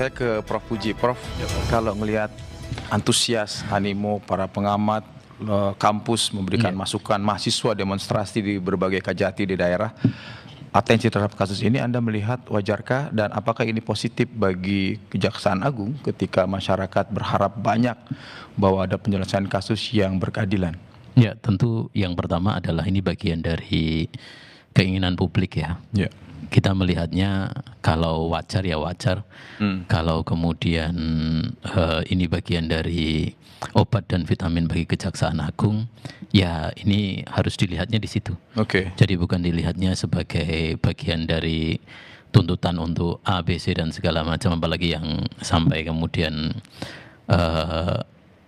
Saya ke Prof. Puji. Prof, kalau melihat antusias, animo para pengamat kampus memberikan masukan, mahasiswa demonstrasi di berbagai kajati di daerah, atensi terhadap kasus ini, Anda melihat wajarkah dan apakah ini positif bagi Kejaksaan Agung ketika masyarakat berharap banyak bahwa ada penyelesaian kasus yang berkeadilan? Ya, tentu yang pertama adalah ini bagian dari keinginan publik ya. Ya. Kita melihatnya kalau wajar ya wajar, kalau kemudian ini bagian dari obat dan vitamin bagi Kejaksaan Agung, ya ini harus dilihatnya di situ. Oke. Jadi bukan dilihatnya sebagai bagian dari tuntutan untuk A, B, C dan segala macam, apalagi yang sampai kemudian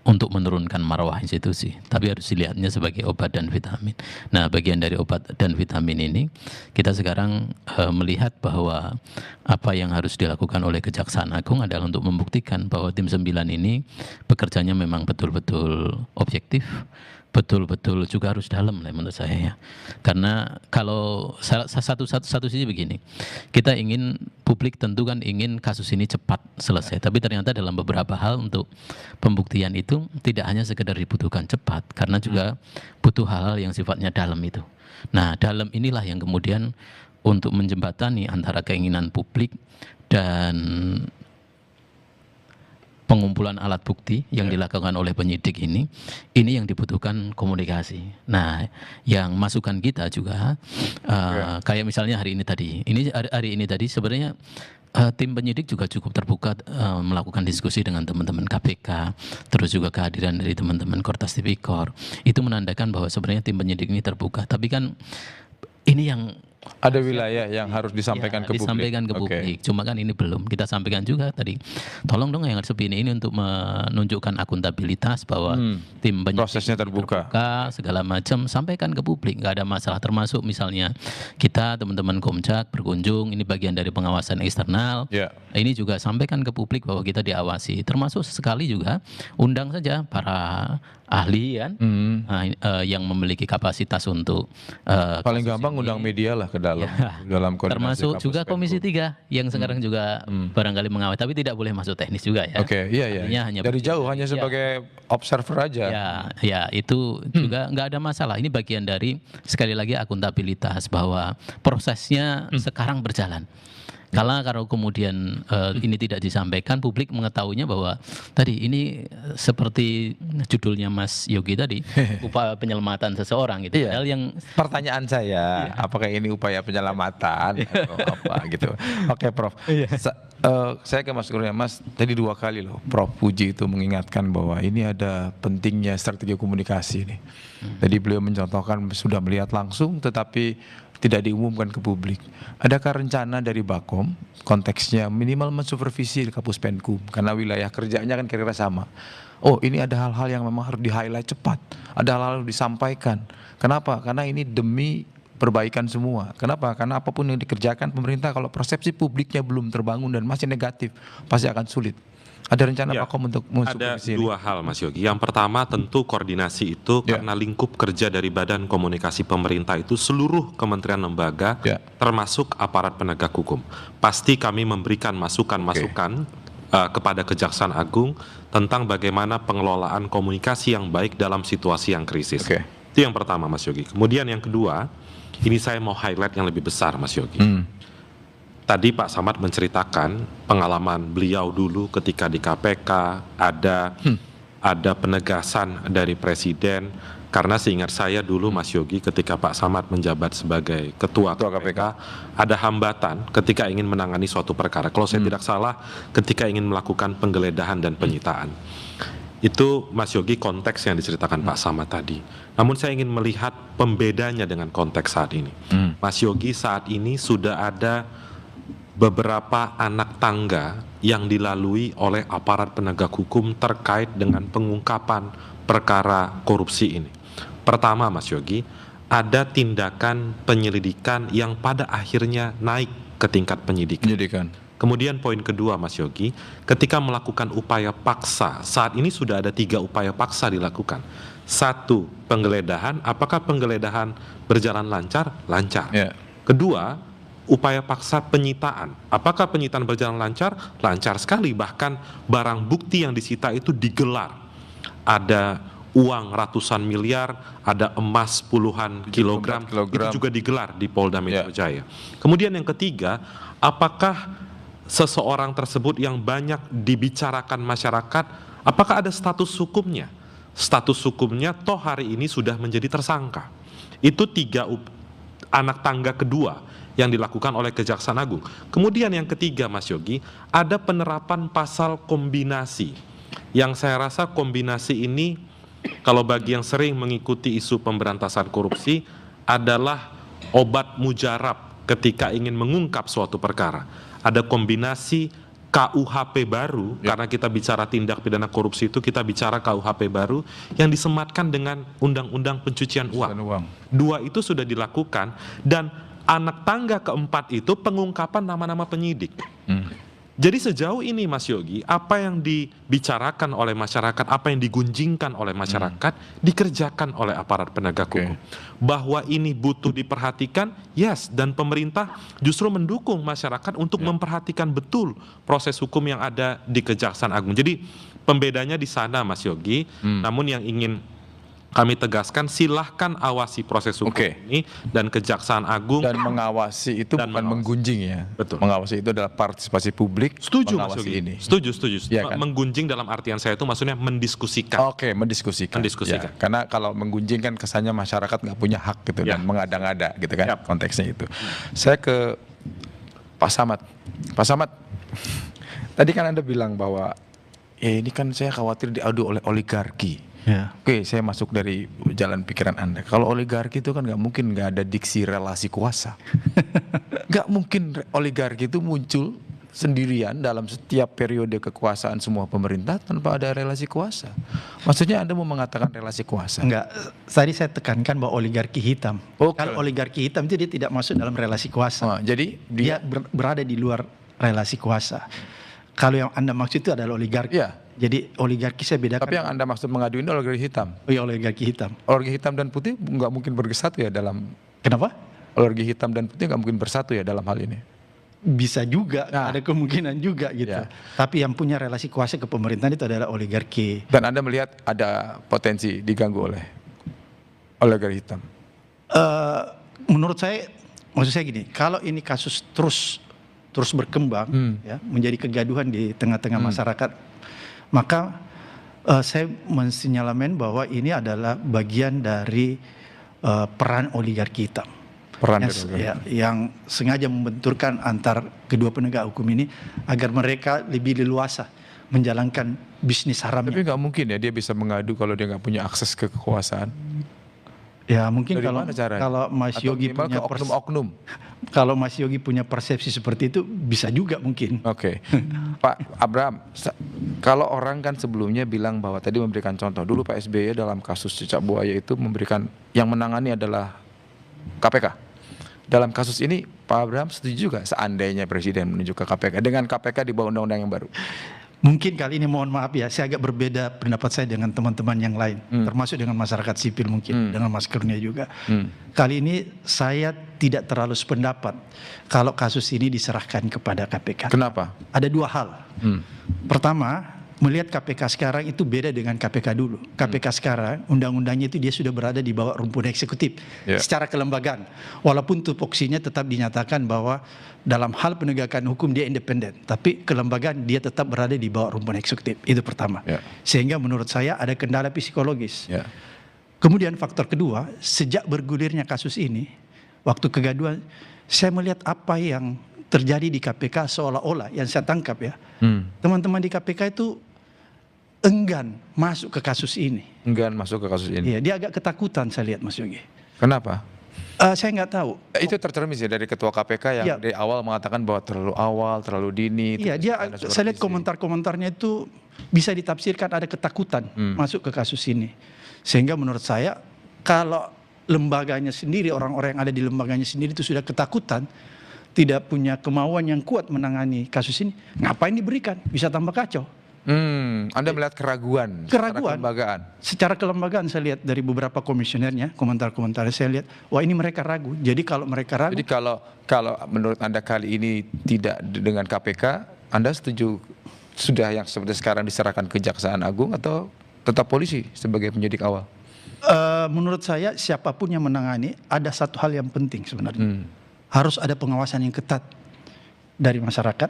untuk menurunkan marwah institusi, tapi harus dilihatnya sebagai obat dan vitamin. Nah, bagian dari obat dan vitamin ini, kita sekarang melihat bahwa apa yang harus dilakukan oleh Kejaksaan Agung adalah untuk membuktikan bahwa tim 9 ini bekerjanya memang betul-betul objektif, betul-betul juga harus dalam lah menurut saya ya. Karena kalau satu sisi begini, kita ingin, publik tentu kan ingin kasus ini cepat selesai, tapi ternyata dalam beberapa hal untuk pembuktian itu tidak hanya sekedar dibutuhkan cepat, karena juga butuh hal-hal yang sifatnya dalam itu. Nah, dalam inilah yang kemudian untuk menjembatani antara keinginan publik dan pengumpulan alat bukti yang dilakukan oleh penyidik ini yang dibutuhkan komunikasi. Nah, yang masukan kita juga kayak misalnya hari ini tadi sebenarnya tim penyidik juga cukup terbuka melakukan diskusi dengan teman-teman KPK, terus juga kehadiran dari teman-teman Kortas Tipikor. Itu menandakan bahwa sebenarnya tim penyidik ini terbuka. Tapi kan ini yang ada wilayah yang harus disampaikan ke publik. Disampaikan ke publik. Cuma kan ini belum. Kita sampaikan juga tadi. Tolong dong yang seperti ini untuk menunjukkan akuntabilitas bahwa tim penyidik prosesnya terbuka, segala macam, sampaikan ke publik. Nggak ada masalah. Termasuk misalnya kita teman-teman Komjak berkunjung, ini bagian dari pengawasan eksternal. Ini juga sampaikan ke publik bahwa kita diawasi. Termasuk sesekali juga undang saja para ahli kan, yang memiliki kapasitas untuk paling gampang undang media lah ke dalam koordinasi. Termasuk juga Komisi 3 yang sekarang juga barangkali mengawasi, tapi tidak boleh masuk teknis juga ya. Iya. Hanya dari jauh hanya sebagai observer aja. Ya itu juga nggak ada masalah. Ini bagian dari sekali lagi akuntabilitas bahwa prosesnya sekarang berjalan. Kalau kemudian ini tidak disampaikan, publik mengetahuinya bahwa tadi ini seperti judulnya Mas Yogi tadi, upaya penyelamatan seseorang gitu. Hal yang pertanyaan saya, apakah ini upaya penyelamatan atau apa gitu? Oke, Prof. Saya ke Mas Kurnia. Mas, tadi 2 kali loh Prof Puji itu mengingatkan bahwa ini ada pentingnya strategi komunikasi nih. Tadi beliau mencontohkan sudah melihat langsung tetapi tidak diumumkan ke publik. Adakah rencana dari Bakom konteksnya minimal mensupervisi di Kapus Penkum karena wilayah kerjanya kan kira-kira sama. Oh, ini ada hal-hal yang memang harus di-highlight cepat. Ada hal-hal yang disampaikan. Kenapa? Karena ini demi perbaikan semua. Kenapa? Karena apapun yang dikerjakan pemerintah kalau persepsi publiknya belum terbangun dan masih negatif, pasti akan sulit. Ada rencana Bakom untuk mensupervisi? Ada 2 hal Mas Yogi. Yang pertama tentu koordinasi itu karena lingkup kerja dari Badan Komunikasi Pemerintah itu seluruh kementerian lembaga termasuk aparat penegak hukum. Pasti kami memberikan masukan-masukan kepada Kejaksaan Agung tentang bagaimana pengelolaan komunikasi yang baik dalam situasi yang krisis. Itu yang pertama Mas Yogi. Kemudian yang kedua, ini saya mau highlight yang lebih besar Mas Yogi. Tadi Pak Samad menceritakan pengalaman beliau dulu ketika di KPK, ada penegasan dari Presiden, karena seingat saya dulu Mas Yogi ketika Pak Samad menjabat sebagai Ketua KPK, ada hambatan ketika ingin menangani suatu perkara. Kalau saya tidak salah, ketika ingin melakukan penggeledahan dan penyitaan. Itu Mas Yogi konteks yang diceritakan Pak Samad tadi. Namun saya ingin melihat pembedanya dengan konteks saat ini. Mas Yogi, saat ini sudah ada beberapa anak tangga yang dilalui oleh aparat penegak hukum terkait dengan pengungkapan perkara korupsi ini. Pertama Mas Yogi, ada tindakan penyelidikan yang pada akhirnya naik ke tingkat penyidikan. Kemudian poin kedua Mas Yogi, ketika melakukan upaya paksa, saat ini sudah ada 3 upaya paksa dilakukan. 1, penggeledahan, apakah penggeledahan berjalan lancar? Lancar. Kedua, upaya paksa penyitaan. Apakah penyitaan berjalan lancar? Lancar sekali, bahkan barang bukti yang disita itu digelar. Ada uang ratusan miliar, ada emas puluhan kilogram, itu juga digelar di Polda Metro Jaya. Kemudian yang ketiga, apakah seseorang tersebut yang banyak dibicarakan masyarakat, apakah ada status hukumnya? Status hukumnya toh hari ini sudah menjadi tersangka. Itu 3 anak tangga kedua yang dilakukan oleh Kejaksaan Agung. Kemudian yang ketiga, Mas Yogi, ada penerapan pasal kombinasi. Yang saya rasa kombinasi ini, kalau bagi yang sering mengikuti isu pemberantasan korupsi, adalah obat mujarab ketika ingin mengungkap suatu perkara. Ada kombinasi KUHP baru, karena kita bicara tindak pidana korupsi itu, kita bicara KUHP baru yang disematkan dengan Undang-Undang Pencucian Uang. 2 itu sudah dilakukan, dan anak tangga keempat itu pengungkapan nama-nama penyidik. Jadi sejauh ini, Mas Yogi, apa yang dibicarakan oleh masyarakat, apa yang digunjingkan oleh masyarakat, dikerjakan oleh aparat penegak hukum. Bahwa ini butuh diperhatikan, yes, dan pemerintah justru mendukung masyarakat untuk memperhatikan betul proses hukum yang ada di Kejaksaan Agung. Jadi pembedanya di sana, Mas Yogi. Namun yang ingin kami tegaskan, silahkan awasi proses hukum ini, dan Kejaksaan Agung. Dan mengawasi itu bukan menggunjing ya. Betul. Mengawasi itu adalah partisipasi publik. Setuju, Mas Yogi. Ini. Setuju. Ya, kan? Menggunjing dalam artian saya itu maksudnya mendiskusikan. Mendiskusikan. Ya, karena kalau menggunjing kan kesannya masyarakat nggak punya hak gitu, dan mengada-ngada gitu kan, konteksnya itu. Saya ke Pak Samad. Pak Samad, tadi kan Anda bilang bahwa ini kan saya khawatir diadu oleh oligarki. Oke, saya masuk dari jalan pikiran Anda. Kalau oligarki itu kan nggak ada diksi relasi kuasa. Nggak mungkin oligarki itu muncul sendirian dalam setiap periode kekuasaan semua pemerintah tanpa ada relasi kuasa. Maksudnya Anda mau mengatakan relasi kuasa? Enggak, tadi saya tekankan bahwa oligarki hitam. Kalau oligarki hitam itu dia tidak masuk dalam relasi kuasa. Jadi dia berada di luar relasi kuasa. Kalau yang Anda maksud itu adalah oligarki. Jadi oligarki saya bedakan. Tapi yang Anda maksud mengadu ini oligarki hitam. Oh iya, oligarki hitam. Oligarki hitam dan putih nggak mungkin bersatu ya dalam. Kenapa? Oligarki hitam dan putih nggak mungkin bersatu ya dalam hal ini. Bisa juga, ada kemungkinan juga gitu. Tapi yang punya relasi kuasa ke pemerintahan itu adalah oligarki. Dan Anda melihat ada potensi diganggu oleh oligarki hitam? Menurut saya, maksud saya gini, kalau ini kasus terus berkembang, menjadi kegaduhan di tengah-tengah masyarakat, maka saya mensinyalemen bahwa ini adalah bagian dari peran oligarki hitam. Yang sengaja membenturkan antar kedua penegak hukum ini agar mereka lebih leluasa menjalankan bisnis haramnya. Tapi nggak mungkin ya dia bisa mengadu kalau dia nggak punya akses ke kekuasaan. Ya mungkin kalau Mas Yogi punya oknum. Kalau Mas Yogi punya persepsi seperti itu bisa juga mungkin. Pak Abraham, kalau orang kan sebelumnya bilang bahwa tadi memberikan contoh dulu Pak SBY dalam kasus cicak buaya itu memberikan yang menangani adalah KPK. Dalam kasus ini Pak Abraham setuju juga seandainya Presiden menunjuk ke KPK dengan KPK di bawah undang-undang yang baru? Mungkin kali ini mohon maaf ya, saya agak berbeda pendapat saya dengan teman-teman yang lain, termasuk dengan masyarakat sipil mungkin, dengan Mas Kurnia juga. Kali ini saya tidak terlalu sependapat kalau kasus ini diserahkan kepada KPK. Kenapa? Ada 2 hal. Pertama, melihat KPK sekarang itu beda dengan KPK dulu. KPK sekarang undang-undangnya itu dia sudah berada di bawah rumpun eksekutif secara kelembagaan. Walaupun tupoksinya tetap dinyatakan bahwa dalam hal penegakan hukum dia independen, tapi kelembagaan dia tetap berada di bawah rumpun eksekutif. Itu pertama. Sehingga menurut saya ada kendala psikologis. Kemudian faktor kedua, sejak bergulirnya kasus ini, waktu kegaduhan, saya melihat apa yang terjadi di KPK seolah-olah yang saya tangkap ya, teman-teman di KPK itu enggan masuk ke kasus ini. Iya, dia agak ketakutan saya lihat Mas Yogi. Kenapa? Saya nggak tahu. Itu tercermin sih dari Ketua KPK yang dari awal mengatakan bahwa terlalu awal, terlalu dini. Iya, saya lihat komentar-komentarnya itu bisa ditafsirkan ada ketakutan masuk ke kasus ini. Sehingga menurut saya kalau lembaganya sendiri, orang-orang yang ada di lembaganya sendiri itu sudah ketakutan, tidak punya kemauan yang kuat menangani kasus ini, ngapain diberikan? Bisa tambah kacau. Anda melihat keraguan secara kelembagaan saya lihat dari beberapa komisionernya, komentar-komentar saya lihat, wah ini mereka ragu. Jadi kalau mereka ragu, jadi kalau menurut Anda kali ini tidak dengan KPK, Anda setuju sudah yang seperti sekarang diserahkan Kejaksaan Agung atau tetap polisi sebagai penyidik awal? Menurut saya siapapun yang menangani, ada satu hal yang penting sebenarnya. Harus ada pengawasan yang ketat dari masyarakat,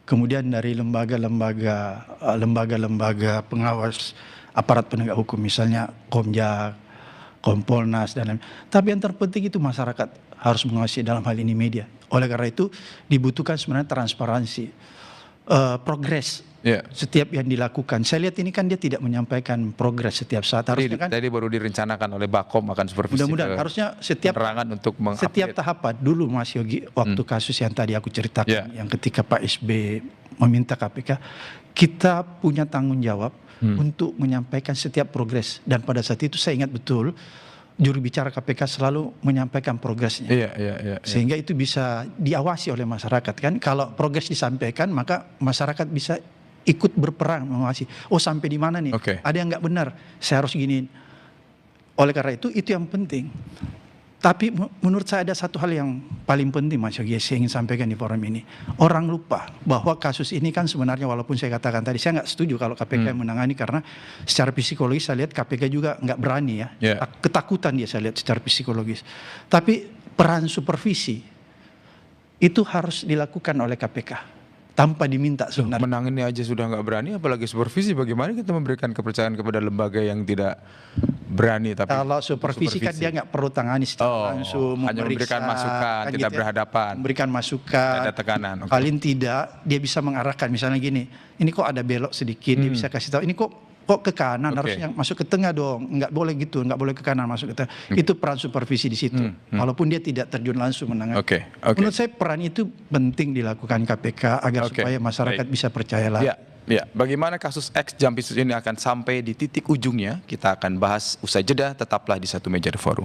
kemudian dari lembaga-lembaga pengawas aparat penegak hukum, misalnya Komjak, Kompolnas dan lain. Tapi yang terpenting itu masyarakat harus mengawasi, dalam hal ini media. Oleh karena itu dibutuhkan sebenarnya transparansi, progres. Setiap yang dilakukan. Saya lihat ini kan dia tidak menyampaikan progres setiap saat. Harusnya kan tadi baru direncanakan oleh Bakom akan supervisi. Mudah-mudahan harusnya setiap tahapan dulu Mas Yogi, waktu kasus yang tadi aku ceritakan, yang ketika Pak SB meminta KPK, kita punya tanggung jawab untuk menyampaikan setiap progres. Dan pada saat itu saya ingat betul juru bicara KPK selalu menyampaikan progresnya. Sehingga itu bisa diawasi oleh masyarakat kan. Kalau progres disampaikan, maka masyarakat bisa ikut berperan mengawasi. Oh sampai di mana nih? Ada yang nggak benar, saya harus giniin. Oleh karena itu yang penting. Tapi menurut saya ada satu hal yang paling penting Mas Yogi, saya ingin sampaikan di forum ini. Orang lupa bahwa kasus ini kan sebenarnya, walaupun saya katakan tadi, saya nggak setuju kalau KPK yang menangani, karena secara psikologis saya lihat KPK juga nggak berani ya. Ketakutan dia saya lihat secara psikologis. Tapi peran supervisi itu harus dilakukan oleh KPK. Tanpa diminta sebenarnya. Menangani aja sudah nggak berani, apalagi supervisi. Bagaimana kita memberikan kepercayaan kepada lembaga yang tidak berani? Tapi kalau supervisi kan dia nggak perlu tangani secara langsung, hanya memberikan masukan, kan tidak berhadapan. Memberikan masukan, ada tekanan. Paling tidak dia bisa mengarahkan, misalnya gini, ini kok ada belok sedikit, dia bisa kasih tahu, ini kok ke kanan, harusnya masuk ke tengah dong, nggak boleh gitu, nggak boleh ke kanan, masuk ke tengah. Itu peran supervisi di situ, walaupun dia tidak terjun langsung menangani. Menurut saya peran itu penting dilakukan KPK agar supaya masyarakat bisa percaya lagi. Bagaimana kasus X Jampitsus ini akan sampai di titik ujungnya, kita akan bahas usai jeda. Tetaplah di Satu Meja The Forum.